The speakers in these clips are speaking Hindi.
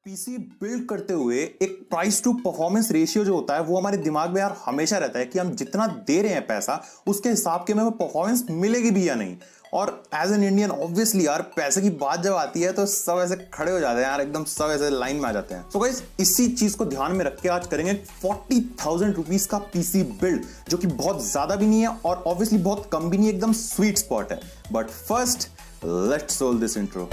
पीसी बिल्ड करते हुए एक प्राइस टू परफॉर्मेंस रेशियो जो होता है वो हमारे दिमाग में यार हमेशा रहता है कि हम जितना दे रहे हैं पैसा उसके हिसाब के हमें परफॉर्मेंस मिलेगी भी या नहीं। और एज एन इंडियन ऑब्वियसली यार पैसे की बात जब आती है तो सब ऐसे खड़े हो जाते हैं यार, एकदम सब ऐसे लाइन में आ जाते हैं। सो गाइस इसी चीज को ध्यान में रख के आज करेंगे 40,000 रुपीज का पीसी बिल्ड, जो कि बहुत ज्यादा भी नहीं है और ऑब्वियसली बहुत कम भी नहीं है, एकदम स्वीट स्पॉट है। But first let's solve this intro.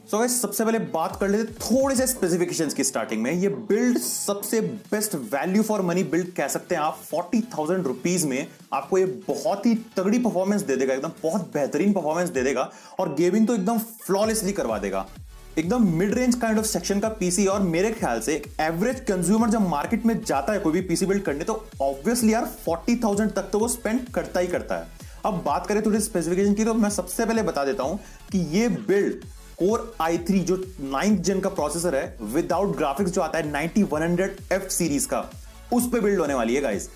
So guys सबसे पहले बात कर लेते थोड़े से स्पेसिफिकेशंस की। स्टार्टिंग में ये बिल्ड सबसे best value for money build कह सकते हैं आप। 40,000 रुपीज में आपको ये बहुत ही तगड़ी परफॉर्मेंस दे देगा, एकदम बहुत बेहतरीन परफॉर्मेंस दे देगा और गेमिंग तो एकदम फ्लॉलेसली करवा देगा। एकदम mid range kind of section का पीसी। और मेरे ख्याल से एक एवरेज कंज्यूमर जब मार्केट में जाता है कोई भी पीसी बिल्ड करने तो ऑब्वियसली यार 40,000 तक तो वो स्पेंड करता ही करता है। अब बात करें थोड़ी स्पेसिफिकेशन की तो मैं सबसे पहले बता देता हूं कि ये बिल्ड Core i3 जो 9th जेन का प्रोसेसर है विदाउट ग्राफिक्स जो आता है 9100F सीरीज का, उस पे बिल्ड होने वाली है गाइस।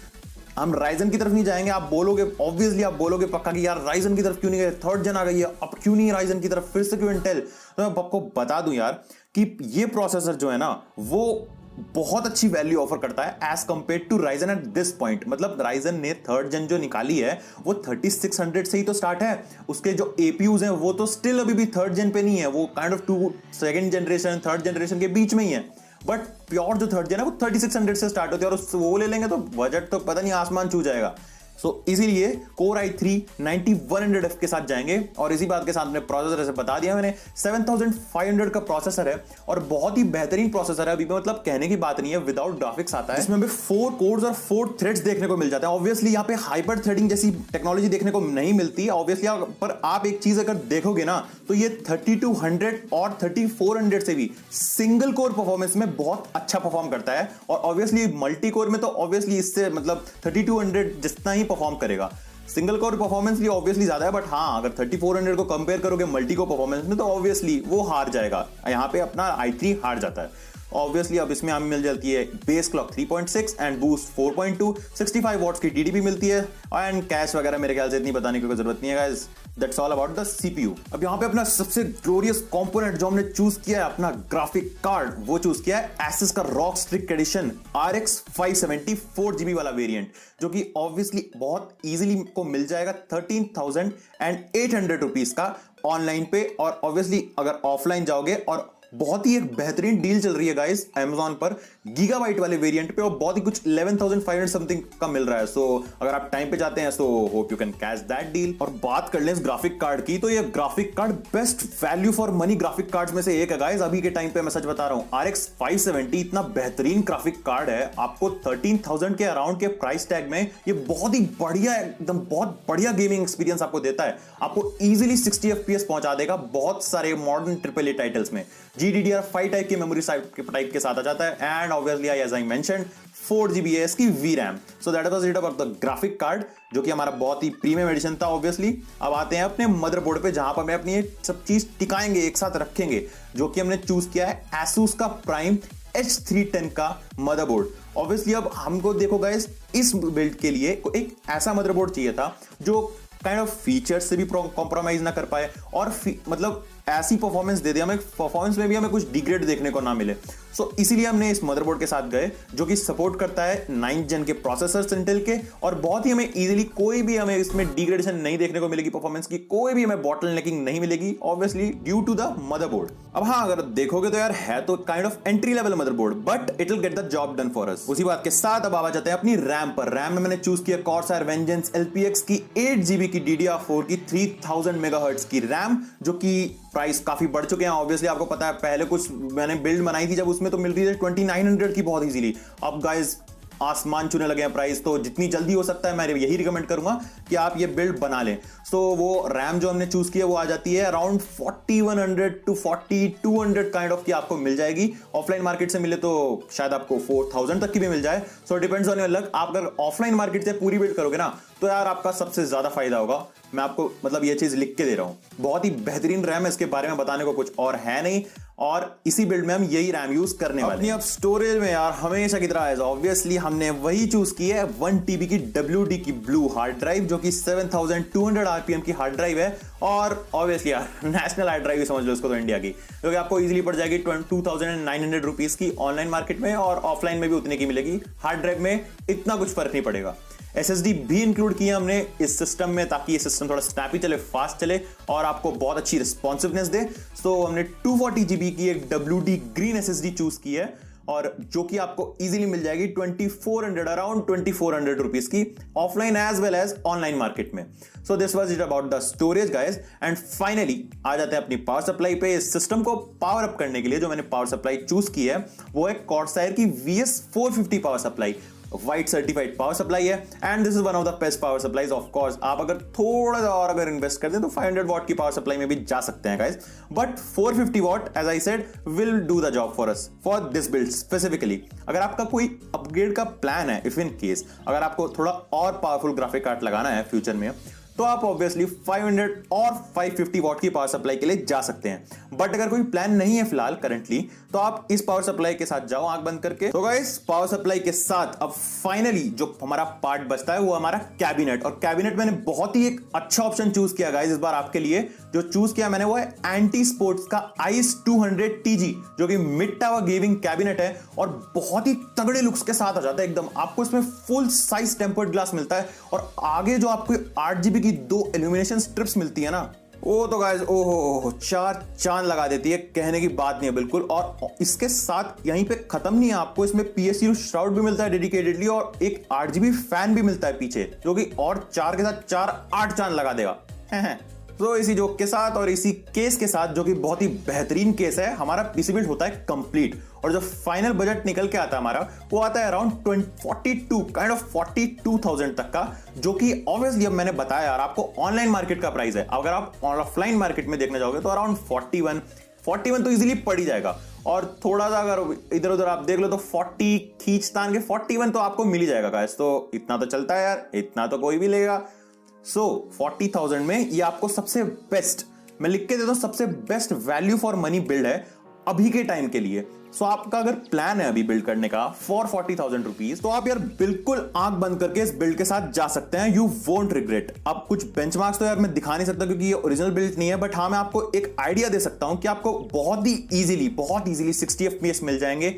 हम राइजन की तरफ नहीं जाएंगे। आप बोलोगे ऑब्वियसली, आप बोलोगे पक्का कि यार राइजन की तरफ क्यों नहीं गए, 3rd जेन आ गई है, अब क्यों नहीं राइजन की तरफ, फिर से क्यों इंटेल। तो मैं आपको बता दूं यार कि ये प्रोसेसर जो है ना वो बहुत अच्छी वैल्यू ऑफर करता है as compare to Ryzen at this point. मतलब राइजन ने 3rd जेन जो निकाली है वो 3600 से ही तो स्टार्ट है। उसके जो एपीयूज हैं वो तो स्टिल अभी भी 3rd जेन पे नहीं है, वो kind of 2nd generation 3rd generation के बीच में ही है। बट प्योर जो 3rd जेन है वो 3600 से स्टार्ट होती है और वो ले लेंगे तो बजट तो पता नहीं आसमान छू जाएगा। सो इसीलिए Core i3 9100F के साथ जाएंगे। और इसी बात के साथ में प्रोसेसर ऐसे बता दिया मैंने, 7500 का प्रोसेसर है और बहुत ही बेहतरीन प्रोसेसर है। अभी मतलब कहने की बात नहीं है, विदाउट ग्राफिक्स आता है। इसमें हमें 4 कोर्स और 4 थ्रेड्स देखने को मिल जाते हैं। ऑब्वियसली यहाँ पे हाइपर थ्रेडिंग जैसी टेक्नोलॉजी देखने को नहीं मिलती ऑब्वियसली, पर आप एक चीज अगर देखोगे ना तो ये 3200 और 3400 से भी सिंगल कोर परफॉर्मेंस में बहुत अच्छा परफॉर्म करता है। और ऑब्वियसली मल्टी कोर में तो ऑब्वियसली इससे मतलब 3200 जितना ही परफॉर्म करेगा। सिंगल कोर परफॉर्मेंस भी ऑब्वियसली ज्यादा है, बट हाँ अगर 3400 को कंपेयर करोगे मल्टी कोर परफॉर्मेंस में तो ऑब्वियसली वो हार जाएगा। यहाँ पे अपना i3 हार जाता है ऑब्वियसली। अब इसमें हमें मिल जाती है base clock 3.6 and boost 4.2, 65 watts की टीडीपी मिलती है एंड कैश वगैरह मेरे ख्याल से इतनी बताने की कोई जरूरत नहीं है guys. That's all about the CPU. अब यहाँ पे अपना सबसे ग्लोरियस कंपोनेंट जो हमने चूज किया है, अपना ग्राफिक कार्ड, वो चूज किया है Asus का rock streak addition RX 570 4GB वाला वेरिएंट, जो कि ऑब्वियसली बहुत इजीली को मिल जाएगा 13,800 रुपीज का ऑनलाइन पे। और ऑब्वियसली अगर ऑफलाइन जाओगे और बहुत ही एक बेहतरीन डील चल रही है गाइस Amazon पर गीगाबाइट वाले वेरिएंट पे, और बहुत ही कुछ 11,500 समथिंग का मिल रहा है। सो अगर आप टाइम पे जाते हैं so hope you can catch that deal. और बात कर लें इस ग्राफिक कार्ड की तो ये graphic card best value for money graphic cards में से एक है गाइस अभी के टाइम पे। मैं सच बता रहा हूं, RX 570 इतना बेहतरीन ग्राफिक कार्ड है, आपको 13,000 के अराउंड के प्राइस टैग में ये बहुत ही बढ़िया, एकदम बहुत बढ़िया गेमिंग एक्सपीरियंस आपको देता है। आपको इजीली 60 FPS पहुंचा देगा बहुत सारे मॉडर्न AAA टाइटल्स में। GDDR5 टाइप की मेमोरी टाइप के साथ आ जाता है and obviously as I mentioned 4GB है इसकी VRAM। So that was it about the graphic card, जो कि हमारा बहुत ही प्रीमियम एडिशन था ऑब्वियसली। अब आते हैं अपने मदरबोर्ड पे, जहां पर मैं अपनी ये सब चीज टिकाएंगे, एक साथ रखेंगे, जो कि हमने चूज किया है Asus का Prime H310 का मदरबोर्ड। ऑब्वियसली अब हमको देखो गाइस, इस बिल्ड के लिए एक ऐसा मदरबोर्ड चाहिए था जो काइंड ऑफ फीचर्स से भी कॉम्प्रोमाइज ना कर पाए और मतलब ऐसी परफॉर्मेंस दे दे हमें, परफॉर्मेंस में भी हमें कुछ डिग्रेड देखने को ना मिले। सो इसीलिए हमने इस मदरबोर्ड के साथ गए, जो कि सपोर्ट करता है 9th जेन के प्रोसेसर्स इंटेल के, और बहुत ही हमें इजीली कोई भी हमें इसमें डिग्रेडेशन नहीं देखने को मिलेगी परफॉर्मेंस की, कोई भी हमें बॉटल नेकिंग नहीं मिलेगी obviously due to the motherboard. अब हाँ अगर देखोगे तो यार है तो kind of entry level motherboard, but it will get the job done for us. उसी बात के साथ अब आ जाते हैं अपनी रैम पर। रैम में मैंने चूज किया Corsair Vengeance LPX की 8GB की DDR4 की 3000 मेगाहर्ट्ज की रैम, जो कि प्राइस काफी बढ़ चुके हैं ऑब्वियसली। आपको पता है पहले कुछ मैंने बिल्ड बनाई थी जब उसमें तो मिल रही थी 2900 की बहुत इजीली। अब गाइस आसमान छूने लगे हैं प्राइस, तो जितनी जल्दी हो सकता है मैं यही रिकमेंड करूंगा कि आप ये बिल्ड बना लें। सो वो रैम जो हमने चूज किया वो आ जाती है अराउंड 4100 टू 4200 काइंड ऑफ की आपको मिल जाएगी। ऑफलाइन मार्केट से मिले तो शायद आपको 4000 तक की भी मिल जाए। So depends on your luck. आप अगर ऑफलाइन मार्केट से पूरी बिल्ड करोगे ना तो यार आपका सबसे ज्यादा फायदा होगा। मैं आपको मतलब ये चीज लिख के दे रहा हूं, बहुत ही बेहतरीन रैम है, इसके बारे में बताने को कुछ और है नहीं, और इसी बिल्ड में हम यही रैम यूज करने वाले हैं। अब स्टोरेज में यार हमेशा की तरह ऑब्वियसली हमने वही चूज की है, 1 TB की WD की ब्लू हार्ड ड्राइव, जो कि 7200 RPM की हार्ड ड्राइव है, और ऑब्वियसली यार नेशनल हार्ड ड्राइव समझ लो इसको तो, इंडिया की, जो कि आपको इजीली पड़ जाएगी 2900 रुपीज की ऑनलाइन मार्केट में, और ऑफलाइन में भी उतने की मिलेगी। हार्ड ड्राइव में इतना कुछ फर्क नहीं पड़ेगा। SSD भी इंक्लूड किया हमने इस सिस्टम में, ताकि ये सिस्टम थोड़ा स्नैपी चले, फास्ट चले और आपको बहुत अच्छी रिस्पॉन्सिवनेस दे। सो हमने 240 GB की एक WD ग्रीन SSD चूज की है, और जो कि आपको इजीली मिल जाएगी 2400 अराउंड 2400 रुपीज की offline as well as online market में। So this was it about the storage guys, and finally आ जाते हैं अपनी पावर सप्लाई पे। इस सिस्टम को पावर अप करने के लिए जो मैंने पावर सप्लाई चूज की है वो है कॉर्सायर की VS450 power supply, white certified power supply है, and this is one of the best power supplies. Of course आप अगर थोड़ा सा और अगर इन्वेस्ट करते हैं तो 500 वॉट की पावर सप्लाई में भी जा सकते हैं guys, but 450 watt as I said will do the job for us for this build specifically. अगर आपका कोई अपग्रेड का प्लान है, इफ इन केस अगर आपको थोड़ा और पावरफुल ग्राफिक कार्ड लगाना है फ्यूचर में, तो आप ऑब्वियसली 500 और 550 वॉट की पावर सप्लाई के लिए जा सकते हैं। बट अगर कोई प्लान नहीं है फिलहाल करंटली, तो आप इस पावर सप्लाई के साथ जाओ आंख बंद करके। तो गाइस पावर सप्लाई के साथ अब फाइनली जो हमारा पार्ट बचता है वो हमारा कैबिनेट, और कैबिनेट मैंने बहुत ही एक अच्छा ऑप्शन चूज किया गाइस इस बार आपके लिए। जो चूज किया मैंने वो है एंटी स्पोर्ट्स का आइस 200 TG, जो कि मिड टावर गेमिंग कैबिनेट है, और बहुत ही तगड़े लुक्स के साथ आ जाता है एकदम। आपको इसमें फुल साइज टेम्पर्ड ग्लास मिलता है, और आगे जो आपको 8 GB की 2 इल्यूमिनेशन स्ट्रिप्स मिलती है ना, वो तो गाइस ओहो 4 चांद लगा देती है, कहने की बात नहीं है बिल्कुल। और इसके साथ यहीं पे खत्म नहीं है, आपको इसमें PSU श्राउड भी मिलता है डेडिकेटेडली, और एक 8 GB फैन भी मिलता है पीछे, जो कि और 4 के साथ 4 8 चांद लगा देगा। तो इसी जोक के साथ और इसी केस के साथ, जो कि बहुत ही बेहतरीन केस है, हमारा पीसी बिल्ड होता है कंप्लीट। और जो फाइनल बजट निकल के आता है हमारा, वो आता है अराउंड 42,000 तक का, जो कि ऑब्वियसली अब मैंने बताया यार आपको ऑनलाइन मार्केट का प्राइस है। अगर आप ऑफलाइन मार्केट में देखने जाओगे तो अराउंड 41 तो इजीली पड़ ही जाएगा, और थोड़ा सा अगर इधर उधर आप देख लो तो 40 खींचतान के 41 तो आपको मिल ही जाएगा गाइस। तो इतना तो चलता है यार, इतना तो कोई भी लेगा। सो 40,000 में ये आपको सबसे बेस्ट, मैं लिख के देता हूं, सबसे best value for money build है अभी के टाइम के लिए। सो आपका अगर प्लान है अभी बिल्ड करने का फॉर 40,000 रुपीज, तो आप यार बिल्कुल आंख बंद करके इस बिल्ड के साथ जा सकते हैं। You won't regret. अब कुछ बेंचमार्क्स तो यार मैं दिखा नहीं सकता क्योंकि ये ओरिजिनल बिल्ड नहीं है, बट हाँ मैं आपको एक आइडिया दे सकता हूं कि आपको बहुत ही इजीली 60 FPS मिल जाएंगे।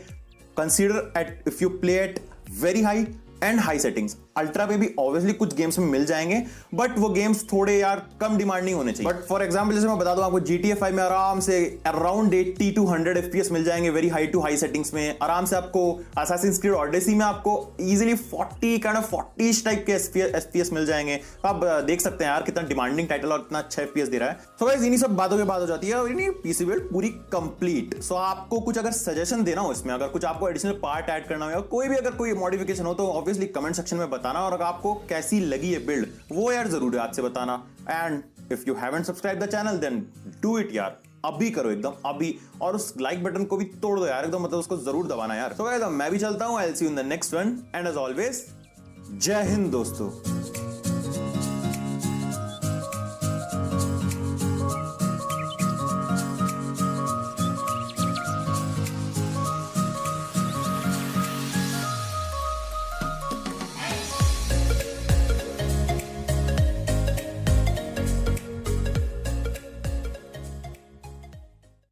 Consider at if you play at very high and high settings. Ultra पे भी ऑब्वियसली कुछ गेम्स में मिल जाएंगे, बट वो गेम्स थोड़े यार कम डिमांडिंग होने चाहिए। बट फॉर एग्जांपल जैसे मैं बता दूं आपको, GTA 5 में आराम से अराउंड 80 to 100 FPS मिल जाएंगे very high to high settings में। आराम से आपको Assassin's Creed Odyssey में आपको इजीली 40 टाइप के FPS मिल जाएंगे। आप देख सकते हैं यार कितना डिमांडिंग टाइटल और कितना अच्छा FPS दे रहा है। सो गाइस इन्हीं सब बातों के बाद हो जाती है और इन्हीं पीसी बिल्ड पूरी कंप्लीट। सो आपको कुछ अगर सजेशन देना हो इसमें, अगर कुछ आपको एडिशनल पार्ट ऐड करना हो या कोई भी अगर कोई मॉडिफिकेशन हो, तो ऑब्वियसली कमेंट सेक्शन में बताना, और अगर आपको कैसी लगी ये बिल्ड वो यार जरूर आज से बताना। And if you haven't subscribe the channel then do it यार, अभी करो एकदम अभी, और उस लाइक बटन को भी तोड़ दो यार एकदम, मतलब उसको जरूर दबाना यार। तो गाइस मैं भी चलता हूं, I will see you in the next one, and as always जय हिंद दोस्तों।